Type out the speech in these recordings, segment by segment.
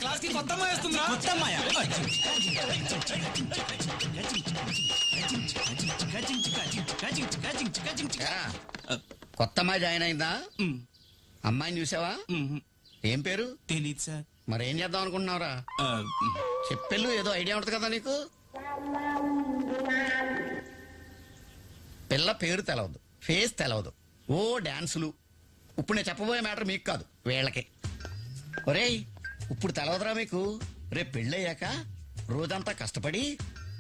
Class కి కొత్త అమ్మాయి వస్తుందా? కొత్త అమ్మాయా? కొత్త అమ్మాయి జాయిన్ అయిందా? అమ్మాయిని చూసావా? ఏం పేరు? తెలీదు సార్. మరేం చేద్దాం అనుకుంటున్నావురా? చెప్పెళ్ళు, ఏదో ఐడియా ఉంటుంది కదా నీకు. పిల్ల పేరు తెలవదు, ఫేస్ తెలవదు, ఓ డాన్సులు. ఇప్పుడు నేను చెప్పబోయే మ్యాటర్ మీకు కాదు, వీళ్ళకి. ఒరేయ్, ఇప్పుడు తెలవదురా మీకు? రేపు పెళ్ళయ్యాక రోజంతా కష్టపడి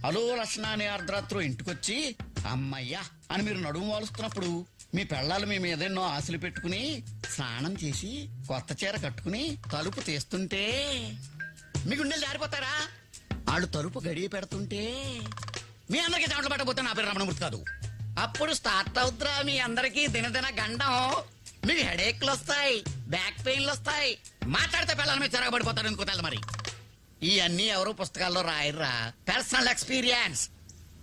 అలో లక్షణ అనే అర్ధరాత్రు ఇంటికొచ్చి అమ్మయ్యా అని మీరు నడుము వాలుస్తున్నప్పుడు మీ పెళ్ళాలు మీ మీద ఎన్నో ఆశలు పెట్టుకుని స్నానం చేసి కొత్త చీర కట్టుకుని తలుపు తీస్తుంటే మీ గుండెలు జారిపోతారా? వాళ్ళు తలుపు గడియ పెడుతుంటే మీ అందరికీ చెమటలు పట్టకపోతే నా పేరు రమణమూర్తి కాదు. అప్పుడు స్టార్ట్ అవుతురా మీ అందరికీ దినదిన గండం. మీకు హెడేక్లు వస్తాయి, బ్యాక్ పెయిన్లు వస్తాయి, మాట్లాడితే పిల్లల మీద చెరగబడిపోతారు. ఎందుకో తెల్ల మరి. ఇవన్నీ ఎవరు పుస్తకాల్లో రాయర్రా, పర్సనల్ ఎక్స్పీరియన్స్.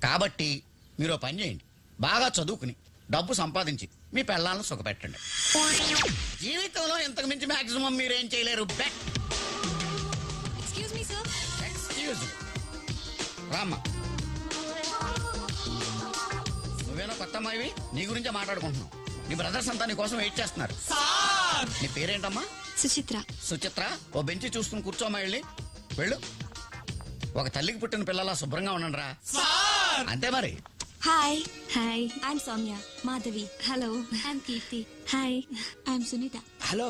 కాబట్టి మీరు పని చేయండి, బాగా చదువుకుని డబ్బు సంపాదించి మీ పిల్లలను సుఖపెట్టండి. జీవితంలో ఇంతకు మించి మాక్సిమం మీరేం చేయలేరు. Bet. Excuse me sir. Excuse రామ్మా. నువ్వేనా కొత్త అమ్మాయివి? నీ గురించే మాట్లాడుకుంటున్నావు. నీ బ్రదర్స్ అంతా నీ కోసం వెయిట్ చేస్తున్నారు. నీ పేరేంటమ్మా? సుచిత్ర. సుచిత్ర, ఓ బెంచి చూసుకుని కూర్చోమ్మా. వెళ్ళి వెళ్ళు. ఒక తల్లికి పుట్టిన పిల్లలా శుభ్రంగా ఉండండి రా. అంతే మరి. Hi. Hi, I'm Soumya. Madhavi. Hello, I'm Keerthi. Hi, I'm Sunitha. Hello,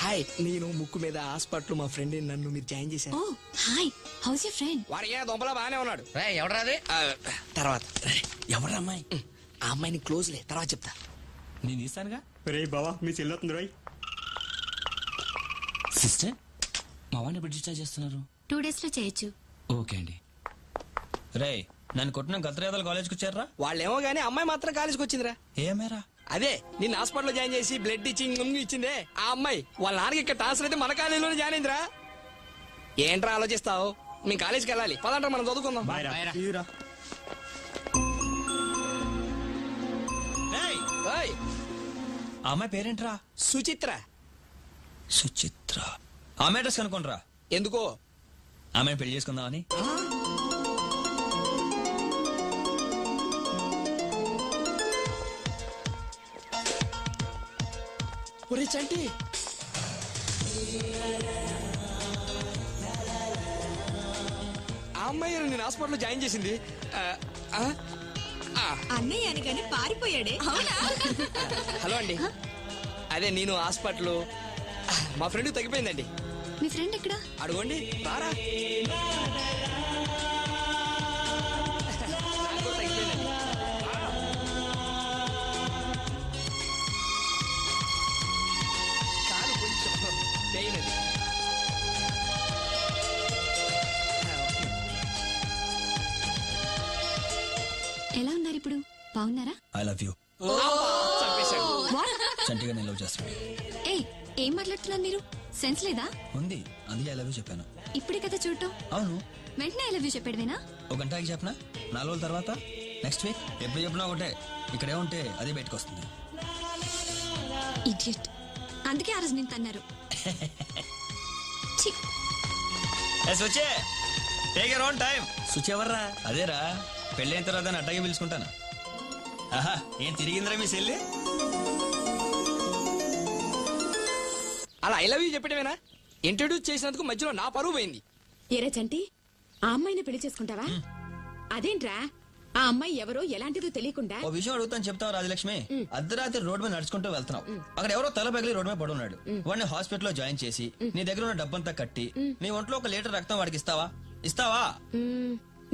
hi. నేను ముక్కు మీద హాస్పిటల్ మా ఫ్రెండ్ నన్ను మీరు జాయిన్ చేశారు. ఓ హాయ్, హౌస్ యువర్ ఫ్రెండ్? వాడు ఏ దొంపలా బాగానే ఉన్నాడు. రే, ఎవడరాది? తర్వాత ఎవరు అమ్మాయి? ఆ అమ్మాయిని క్లోజ్లే, తర్వాత చెప్తా. నేను ఇస్తానుగా. రే బావా, మీ చెల్లొస్తుంది రోయ్. సిస్టర్, మా వాడిని ఎప్పుడు డిశ్చార్జ్ చేస్తున్నారు? 2 days లో చేయొచ్చు. ఓకే అండి. రే, నన్ను కొట్టిన గతరేదాలు కాలేజ్కి వచ్చారా? వాళ్ళేమో గానీ అమ్మాయి మాత్రం కాలేజ్కి వచ్చిందిరా. ఏమేరా? అదే నిన్న హాస్పిటల్లో జాయిన్ చేసి బ్లడ్ ఇచ్చింగ్ ఇచ్చిందే ఆ అమ్మాయి. వాళ్ళ నాన్నకి ఇక్కడ ట్రాన్స్ఫర్ అయితే మన కాలేజీలోనే జాయిన్ అయిందిరా. ఏంట్రా ఆలోచిస్తావు? మీ కాలేజ్కి వెళ్ళాలి, పదంటారా మనం చదువుకుందాం. తీరా. రేయ్, ఓయ్, ఆ అమ్మాయి పేరేంట్రా? సుచిత్ర. సుచిత్ర. ఆమె అడ్రస్ కనుకోనరా. ఎందుకో? ఆమె పెళ్లి చేసుకుందామని. ఒరే చంటి, ఆ అమ్మాయి నేను హాస్పిటల్లో జాయిన్ చేసింది. అన్నయ్య అనగానే పారిపోయాడే. అవునా? హలో అండి, అదే నేను హాస్పిటల్ మా ఫ్రెండ్ తగ్గిపోయిందండి. మీ ఫ్రెండ్ ఎక్కడా? అడుగోండి, రారా. నాకు కూడా తగ్గిపోయిందండి. కాలు కొంచెం పెయిన్ అది. ఎలా ఉన్నారు ఇప్పుడు? బాగున్నారా? I love you. చంపేశాడు. చంటిగా నేను లవ్ చేస్తాను. ఏయ్, ఏం మాట్లాడుతున్నారు మీరు? సెన్స్ లేదా? ఉంది, అందుకే ఐ లవ్ యూ చెప్పాను. ఇప్పుడే కదా చూడటం. అవును, వెంటనే ఐ లవ్ యూ చెప్పాడువేనా? ఒక గంటకి చెప్పనా? 4 రోజుల తర్వాత, నెక్స్ట్ వీక్, ఎప్పుడు చెప్పినా ఒకటే. ఇక్కడే ఉంటే అదే బయటకు వస్తుంది. ఇడియట్. అందుకే ఆ రోజు నేను తన్నారు. సుచే, take your own time. Suchi ఎవర్రా? అదేరా, పెళ్ళైన తర్వాత నేను అడ్డగా పిలుచుకుంటాను. ఆహా, ఏం తిరిగిందిరా మీ సెల్లి? అలా ఐ లవ్ యూ చెప్పడమేనా? ఇంట్రడ్యూస్ చేసినందుకు మధ్యలో నా పరువు పోయింది. ఏరా చంటి, ఆ అమ్మాయిని పెళ్లి చేసుకుంటావా? అదేంట్రా, ఆ అమ్మాయి ఎవరో ఎలాంటిదో తెలియకుండా. ఓ విషయం అడుగుతాను, చెప్తావు రాజలక్ష్మి. అర్ధరాత్రి రోడ్ మీద నడుచుకుంటూ వెళ్తున్నావు. అక్కడ ఎవరో తల పగిలి రోడ్ మీద పడున్నాడు. వాడిని హాస్పిటల్లో జాయిన్ చేసి నీ దగ్గర ఉన్న డబ్బంతా కట్టి నీ ఒంట్లో 1 లీటర్ రక్తం వాడికి ఇస్తావా? ఇస్తావా?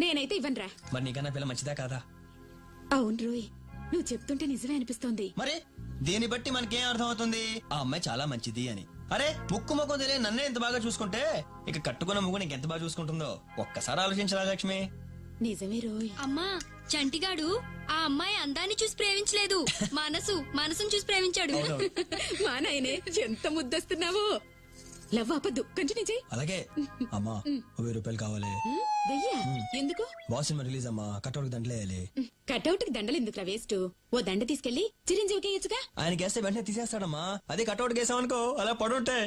నేనైతే ఇవ్వనురా. మరి నీకన్నా పిల్ల మంచిదా కాదా? అవును రోయ్, నువ్వు చెప్తుంటే నిజమే అనిపిస్తోంది. మరి దీన్ని బట్టి మనకేం అర్థం అవుతుంది? ఆ అమ్మాయి చాలా మంచిది అని. అరే, ముక్కు ముఖం తెలియని నన్నే ఎంత బాగా చూసుకుంటే ఇక కట్టుకున్న ముగ్గు నీకు ఎంత బాగా చూసుకుంటుందో ఒక్కసారి ఆలోచించరా లక్ష్మి. నిజమే రోయ్. అమ్మా, చంటిగాడు ఆ అమ్మాయి అందాన్ని చూసి ప్రేమించలేదు, మనసును చూసి ప్రేమించాడు. మా నాయనే, ఎంత ముద్దస్తున్నావో. లవ్ ఆపద్దు, కంటిన్యూ చేయి. అలాగే అమ్మా, 1000 రూపాయలు కావాలి. వెయ్యా? ఎందుకు? బాస్ సినిమా రిలీజ్ అమ్మా, కట్అవుట్ దండలేయాలి. కటౌట్ కి దండలు ఎందుకురా వేస్ట్? ఓ దండ తీసుకెళ్లి చిరంజీవికి ఇయ్యొచ్చుగా. ఆయన గేస్తే వెంటనే తీసేస్తాడమ్మా. అదే కట్అవుట్ గేసామనుకో అలా పడుంటే.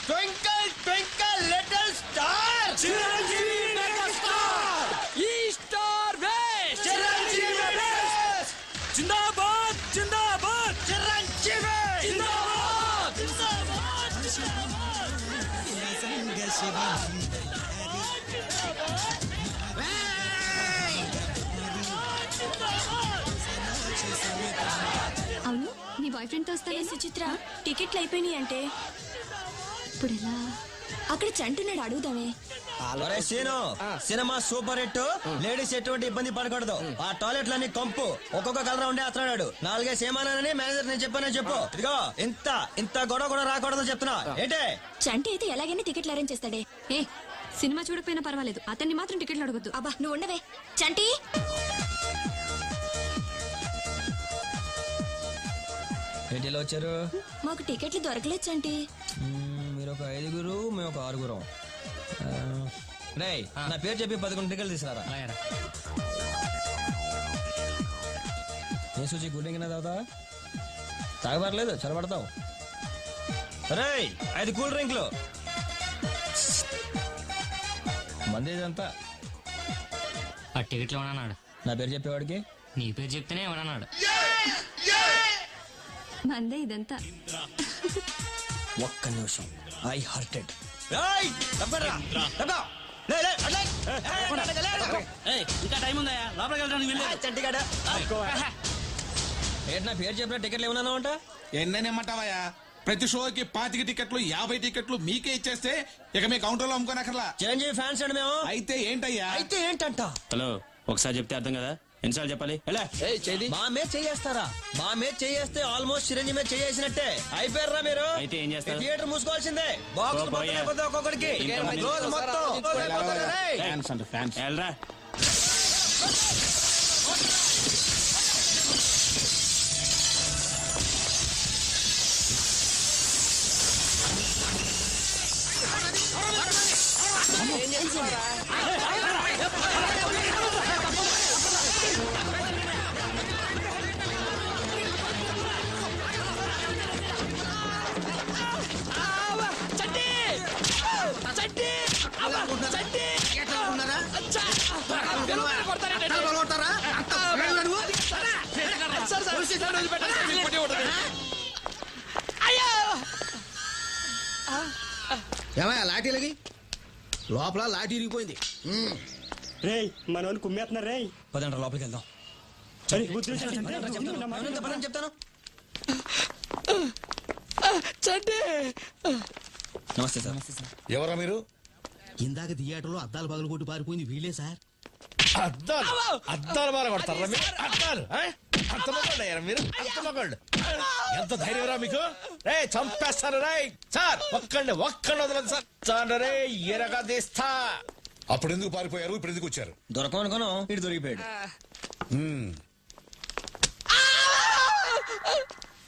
Twinkle twinkle little star Chiranjeevi megastar ఈ స్టార్ వేస్ట్ చిరంజీవి వేస్ట్ జిందాబాద్ జిందాబాద్ చిరంజీవి జిందాబాద్ అవును నీ బాయ్ ఫ్రెండ్ తో వస్తావే సుచిత్ర టికెట్లు అయిపోయినాయి అంటే ఇప్పుడు ఎలా అక్కడ చంటున్నాడు అడుగుదామే ఒరే Seenu cinema super hit ladies ఎటువంటి ఇబ్బంది పడకూడదు ఆ టాయిలెట్లన్నీ కంపు ఒక్కొక్క కలర్ ఉండే అతడాడు 4 సేమానని మేనేజర్ నేను చెప్పానని చెప్పు ఇదిగో ఇంత గొడవ కూడా రాకూడదు చెప్తున్నా ఏంటే చంటి అయితే ఎలాగైనా టికెట్లు అరేంజ్ చేస్తాడే ఏ సినిమా చూడకపోయినా పర్వాలేదు అతన్ని మాత్రం టికెట్లు అడగద్దు అబ్బా నువ్వు ఉండవే చంటి ఏంటి ఇలా వచ్చారు మాకు టికెట్లు దొరకలేదు చంటి మీరు ఒక 5గురు మేము ఒక 6గురం రేయ్ నా పేరు చెప్పి 11 టికెట్లు తీసుకురా ఏ సూచి కూల్ డ్రింక్ తాగుతా తాగబడలేదు చల్లబడతావు రేయ్ 5 కూల్ డ్రింక్లు మంది ఇదంతా ఆ టికెట్లు ఇవ్వనన్నాడు. నా పేరు చెప్పేవాడికి నీ పేరు చెప్తేనే ఇవ్వనన్నాడు. మందే ఇదంతా ఒక్క నిమిషం ఐ హర్టెడ్ ఇంకా టైం ఉందా లోపలికి వెళ్ళడానికి ఏంటి నా పేరు చెప్పిన టికెట్లు ఏమన్నా అంట ఎన్నెమ్మటావయ్యా ప్రతి షోకి 25 టికెట్లు 50 టికెట్లు మీకే ఇచ్చేస్తే ఇక మీ కౌంటర్ లో అమ్ముకోనక్కర్లా. చిరంజీవి ఫ్యాన్స్ అండి మేము. అయితే ఏంటయ్యా? అయితే ఏంటంట? హలో ఒకసారి చెప్తే అర్థం కదా, ఎన్నిసార్లు చెప్పాలి? మా మీద చేయేస్తారా? మా మీద చేయేస్తే ఆల్మోస్ట్ చిరంజీవి మీద చేసినట్టే అయిపోయారా మీరు. అయితే ఏం చేస్తారు? థియేటర్ మూసుకోవాల్సిందే. బాక్స్ ఒక్కొక్కడికి రోజు మొత్తం వెళ్ళరా. ఏమయ్యా లాఠీలకి లోపల లాఠీ ఇరిగిపోయింది. రేయ్ మన వాళ్ళు కుమ్మేస్తున్నారు రేయ్. పదండ్రా లోపలికి వెళ్దాం. చెప్తాను. నమస్తే సార్. ఎవరా మీరు? ఇందాక థియేటర్లో అద్దాలు పగలు కొట్టి పారిపోయింది వీళ్ళే సార్. అద్దాలు బాగా కొడతారా మీరు? అద్దాలు అంత మగోళ్ళయ్యారా మీరు? అంత మగోళ్ళు ఎంత ధైర్యం రా మీకు? రే చంపేస్తారు రే సార్. ఒక్కండి వదలదు సార్. చాలు రే ఎరగా తీస్తా. అప్పుడు ఎందుకు పారిపోయారు? ఇప్పుడు ఎందుకు వచ్చారు? దొరకం అనుకున్నాం, ఇటు దొరికిపోయాడు.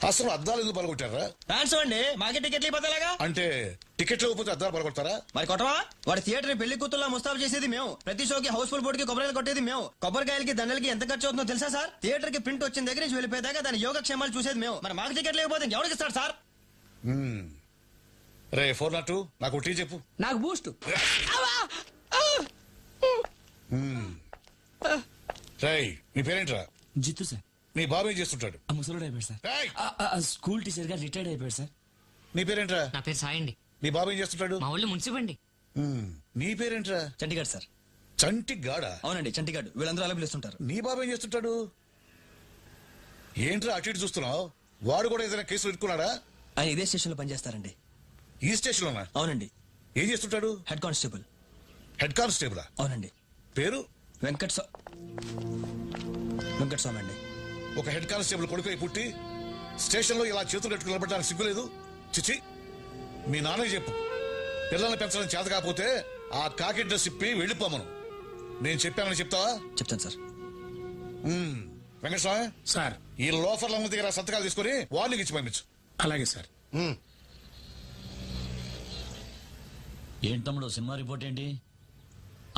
అసలు అద్దాలు ఎందుకు పలగొట్టారా? ఫ్యాన్స్ అండి, మాకే టికెట్లు ఇవ్వలాగా. అంటే టికెట్లు ఇవ్వకపోతే అద్దాలు పలగొడతారా? మరి కొట్టవా? వాడి థియేటర్ పెళ్లి కూతుర్లా ముస్తాబు చేసేది మేము. ప్రతి షోకి హౌస్ఫుల్ బోర్డుకి కొబ్బరికాయలు కొట్టేది మేము. కొబ్బరికాయలకి దండలకి ఎంత ఖర్చు అవుతుందో తెలుసా సార్? థియేటర్ కి ప్రింట్ వచ్చిన దగ్గర నుంచి వెళ్ళిపోయేదాకా దాని యోగక్షేమాలు చూసేది మేము. మరి మాకు టికెట్లు ఇవ్వకపోతే ఎవరికి ఇస్తారు సార్? రే 402 నాకు టీ చెప్పు. నాకు బూస్ట్. రేయ్ నీ పేరేంట్రా? జిత్తు సార్. నీ బాబు ఏం చేస్తుంటాడు? ముసలుడు అయిపోయాడు సార్. రేయ్, స్కూల్ టీచర్ గా రిటైర్డ్ అయిపోయాడు సార్. నీ పేరేంట్రా? నా పేరు సాయండి. నీ బాబు ఏం చేస్తుంటాడు? మా ఊళ్ళో మున్సిపండి. నీ పేరేంట్రా? చంటిగాడు సార్. చంటి గాడా? అవునండి, చంటిగాడు. వీళ్ళందరూ అలా పిలుస్తుంటారు. నీ బాబు ఏం చేస్తుంటాడు? ఏంట్రా అటు ఇటు చూస్తున్నావు? వాడు కూడా ఏదైనా కేసులు ఇరుక్కున్నాడా? ఆయన ఇదే స్టేషన్ లో పనిచేస్తారండి. ఈ స్టేషన్ లోనా? అవునండి. ఏం చేస్తుంటాడు? Head constable. హెడ్ కానిస్టేబులా? అవునండి. పేరు? వెంకట్ స్వామి అండి. ఒక హెడ్ కానిస్టేబుల్ కొడుకు పుట్టి స్టేషన్ లో ఇలా చేతులు కట్టుకుని నిలబడడానికి సిగ్గులేదు? చిచి, మీ నాన్నకి చెప్పు, పిల్లల్ని పెంచడం చేత కాకపోతే ఆ కాకి డ్రెస్ ఇప్పి వెళ్ళిపోమను. నేను చెప్పానని చెప్తావా? చెప్తాను సార్. వెంకటస్వామి సార్ ఈ లోఫర్ల దగ్గర సంతకాలు తీసుకుని వార్నింగ్ ఇచ్చి పంపించు. అలాగే సార్. ఏంటి తమ్ముడు సినిమా రిపోర్ట్ ఏంటి?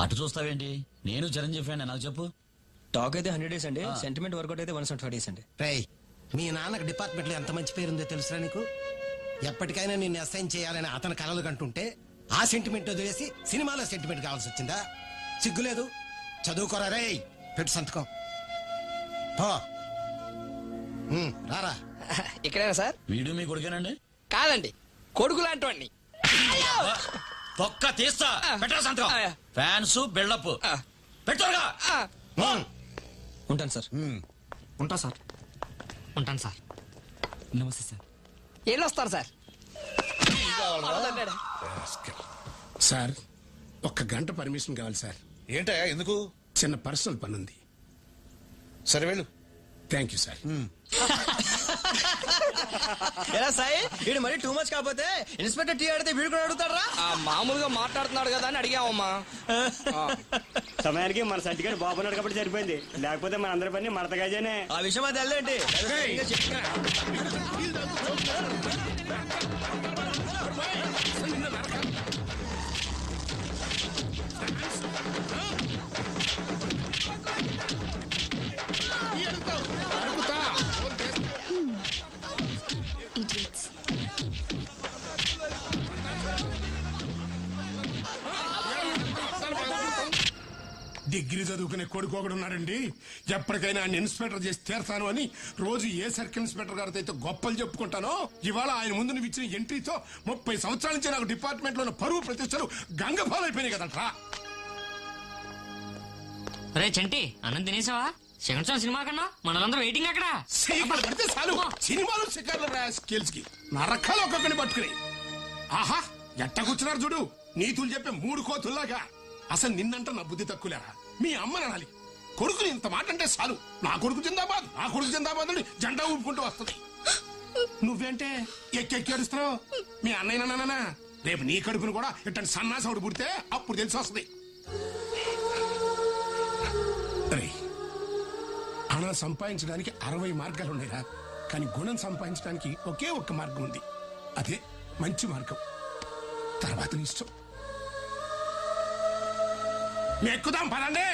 అటు చూస్తావేంటి? నేను చిరంజీవి ఫ్యాన్, నాకు చెప్పు. టాక్ అయితే 100 days అండి, సెంటిమెంట్ వర్కౌట్ అయితే 175 days అండి. రేయ్, మీ నాన్నకు డిపార్ట్మెంట్ లో ఎంత మంచి పేరుందో తెలుసురా నీకు? ఎప్పటికైనా నిన్ను అసైన్ చేయాలని అతని కలలు కంటుంటే ఆ సెంటిమెంట్ వదిలేసి సినిమాలో సెంటిమెంట్ కావాల్సి వచ్చిందా? సిగ్గులేదు? చదువుకోరా రేయ్, పెట్టు సంతకం. పో. రారా. ఇక్కడేనా సార్? వీడు మీ కొడుకేనండి? కాదండి, కొడుకు లాంటి తొక్క తీస్తా. పెట్టరా సంతకం. ఫ్యాన్స్ బిల్డప్ పెట్టరుగా. ఉంటాను సార్. ఉంటా సార్. ఉంటాను సార్. నమస్తే సార్. వెళ్ళొస్తాను సార్. సార్, 1 గంట పర్మిషన్ కావాలి సార్. ఏంటయ్యా ఎందుకు? చిన్న పర్సనల్ పని ఉంది. సరే వెళ్ళు. Thank you sir. ఎలా సాయి, వీడు మరీ టూ మచ్ కాకపోతే ఇన్స్పెక్టర్ టీ ఆడితే వీడు కూడా అడుగుతారా? మామూలుగా మాట్లాడుతున్నాడు కదా అని అడిగామమ్మా. సమయానికి మన సర్టిఫికేట్ బాగున్నాడు కాబట్టి సరిపోయింది, లేకపోతే మన అందరి పని మడతగాజేనే. ఆ విషయం అది వెళ్ళేంటి? Idiots. డిగ్రీ చదువుకునే కొడుకు ఒకడు ఉన్నాడండి. ఎప్పటికైనా ఆయన ఇన్స్పెక్టర్ చేసి తీరతాను అని రోజు ఏ సర్కిల్ ఇన్స్పెక్టర్ గారితో అయితే గొప్పలు చెప్పుకుంటానో, ఇవాళ ఆయన ముందు నువ్వు ఇచ్చిన ఎంట్రీతో 30 సంవత్సరాల నుంచి నాకు డిపార్ట్మెంట్ లో పరువు ప్రతిష్టలు గంగపాలైపోయినాయి కదట్రా. రే చంటి, అన్నం తినేసావా? సెకండ్ షో సినిమా కన్నా మనలందరూ వెయిటింగ్ అక్కడ. సైకిల్ పడితే చాలు, సినిమాలు షికార్లు స్కిల్స్ కి నరకాలు ఒక్కొక్కని పట్టుకుని. ఆహా, ఎట్ట కూర్చున్నారు చూడు, నీతులు చెప్పే 3 కోతుల్లాగా. అసలు నిన్నంట నా బుద్ధి తక్కువలేరా? మీ అమ్మని అనాలి. కొడుకుని ఇంత మాట అంటే చాలు, నా కొడుకు జిందాబాద్, నా కొడుకు జిందాబాద్ అని జెండా ఊపుకుంటూ వస్తుంది. నువ్వేంటే ఎక్కెక్కి ఏడుస్తున్నావు? మీ అన్నయ్య నాన్న రేపు నీ కడుపును కూడా ఇట్టని సన్నాసవుడు పుడితే అప్పుడు తెలిసి వస్తుంది. అనా సంపాదించడానికి 60 మార్గాలు ఉన్నాయిరా, కానీ గుణం సంపాదించడానికి ఒకే ఒక్క మార్గం ఉంది. అదే మంచి మార్గం. తర్వాత నీ ఇష్టం. ఎక్కుదాం పదండి.